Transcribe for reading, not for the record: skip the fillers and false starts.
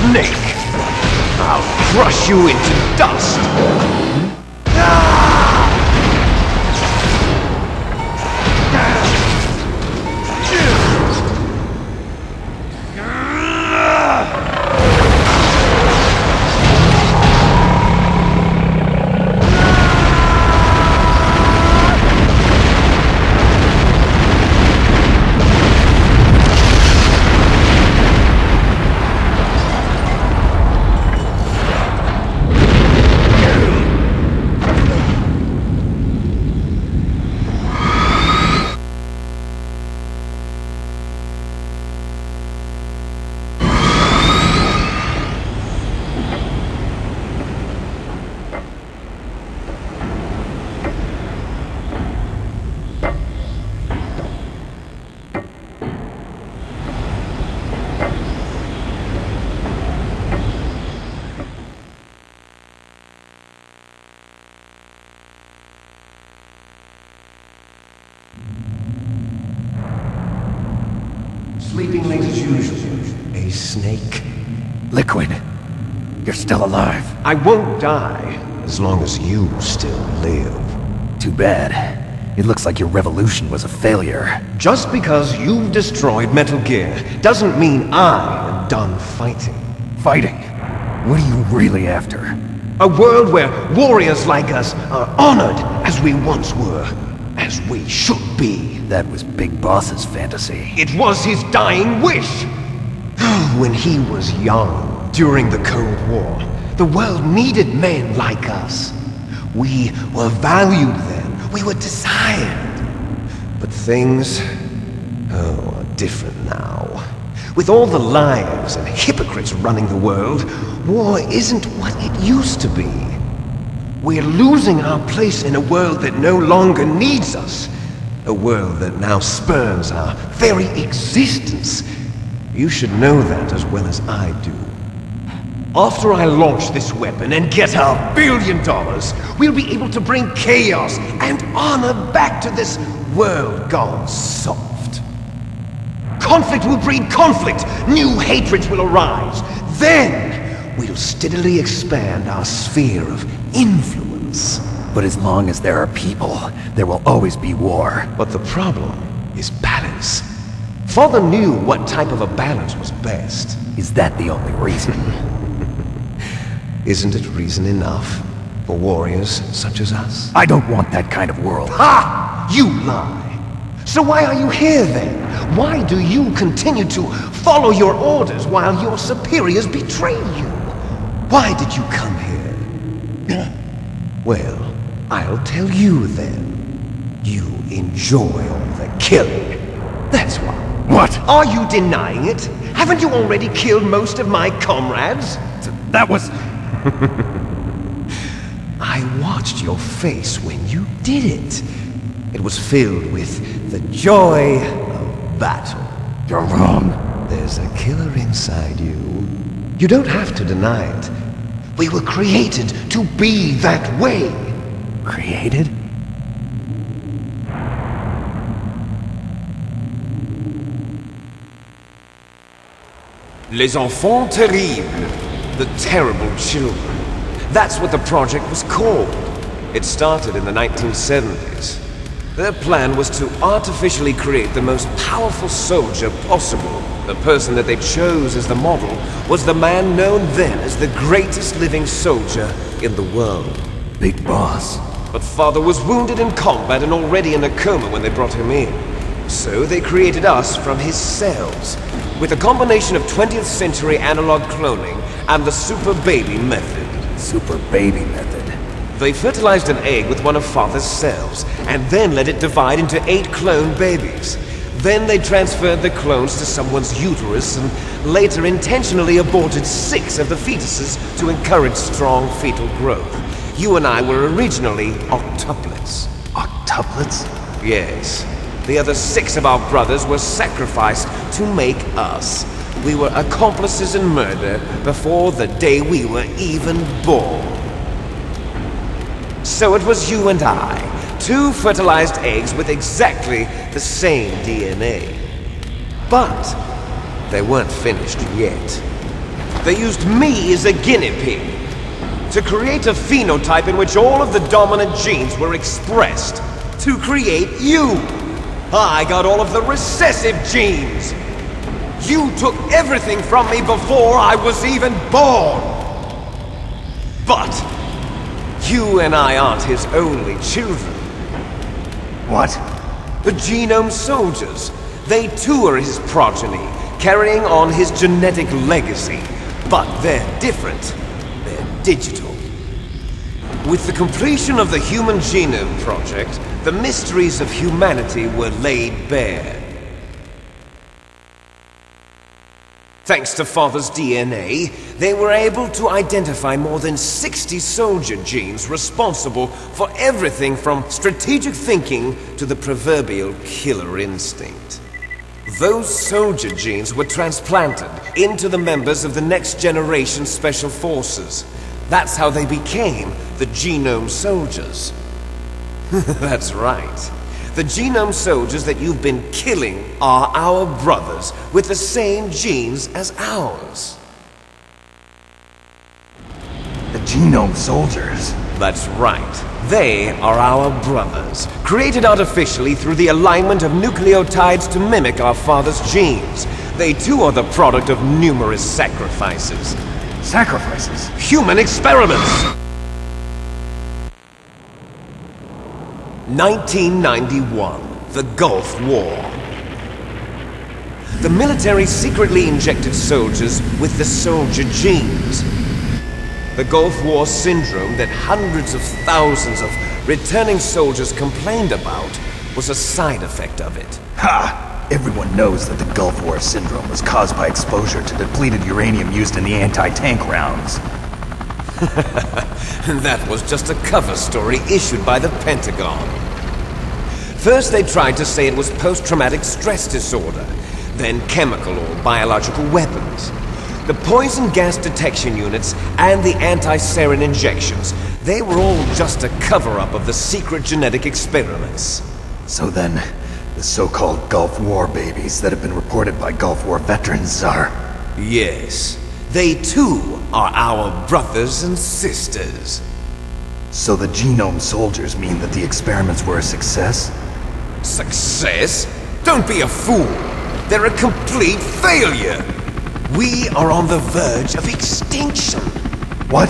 snake! I'll crush you into dust! Sleeping late as usual. A snake. Liquid, you're still alive. I won't die, as long as you still live. Too bad. It looks like your revolution was a failure. Just because you've destroyed Metal Gear doesn't mean I am done fighting. Fighting? What are you really after? A world where warriors like us are honored as we once were, as we should be. That was Big Boss's fantasy. It was his dying wish! When he was young, during the Cold War, the world needed men like us. We were valued then. We were desired. But things, are different now. With all the liars and hypocrites running the world, war isn't what it used to be. We're losing our place in a world that no longer needs us. A world that now spurns our very existence. You should know that as well as I do. After I launch this weapon and get our $1 billion, we'll be able to bring chaos and honor back to this world gone soft. Conflict will breed conflict. New hatreds will arise. Then, we'll steadily expand our sphere of influence. But as long as there are people, there will always be war. But the problem is balance. Father knew what type of a balance was best. Is that the only reason? Isn't it reason enough for warriors such as us? I don't want that kind of world. Ha! You lie! So why are you here then? Why do you continue to follow your orders while your superiors betray you? Why did you come here? Well, I'll tell you then. You enjoy all the killing. That's why. What? Are you denying it? Haven't you already killed most of my comrades? That was... I watched your face when you did it. It was filled with the joy of battle. You're wrong. There's a killer inside you. You don't have to deny it. We were created to be that way. Created? Les enfants terribles. The terrible children. That's what the project was called. It started in the 1970s. Their plan was to artificially create the most powerful soldier possible. The person that they chose as the model was the man known then as the greatest living soldier in the world. Big Boss. But Father was wounded in combat and already in a coma when they brought him in. So they created us from his cells, with a combination of 20th century analog cloning and the Super Baby method. Super Baby method. They fertilized an egg with one of Father's cells, and then let it divide into 8 clone babies. Then they transferred the clones to someone's uterus and later intentionally aborted 6 of the fetuses to encourage strong fetal growth. You and I were originally octuplets. Octuplets? Yes. The other 6 of our brothers were sacrificed to make us. We were accomplices in murder before the day we were even born. So it was you and I, 2 fertilized eggs with exactly the same DNA. But they weren't finished yet. They used me as a guinea pig to create a phenotype in which all of the dominant genes were expressed to create you. I got all of the recessive genes. You took everything from me before I was even born. But you and I aren't his only children. What? The Genome Soldiers. They too are his progeny, carrying on his genetic legacy. But they're different. They're digital. With the completion of the Human Genome Project, the mysteries of humanity were laid bare. Thanks to Father's DNA, they were able to identify more than 60 soldier genes responsible for everything from strategic thinking to the proverbial killer instinct. Those soldier genes were transplanted into the members of the next generation Special Forces. That's how they became the Genome Soldiers. That's right. The Genome Soldiers that you've been killing are our brothers with the same genes as ours. The Genome Soldiers? That's right. They are our brothers, created artificially through the alignment of nucleotides to mimic our father's genes. They too are the product of numerous sacrifices. Sacrifices? Human experiments! 1991, the Gulf War. The military secretly injected soldiers with the soldier genes. The Gulf War syndrome that hundreds of thousands of returning soldiers complained about was a side effect of it. Ha! Everyone knows that the Gulf War syndrome was caused by exposure to depleted uranium used in the anti-tank rounds. That was just a cover story issued by the Pentagon. First they tried to say it was post-traumatic stress disorder, then chemical or biological weapons. The poison gas detection units and the anti-sarin injections, they were all just a cover-up of the secret genetic experiments. So then, the so-called Gulf War babies that have been reported by Gulf War veterans are... Yes. They too are our brothers and sisters. So the Genome Soldiers mean that the experiments were a success? Success? Don't be a fool! They're a complete failure! We are on the verge of extinction. What?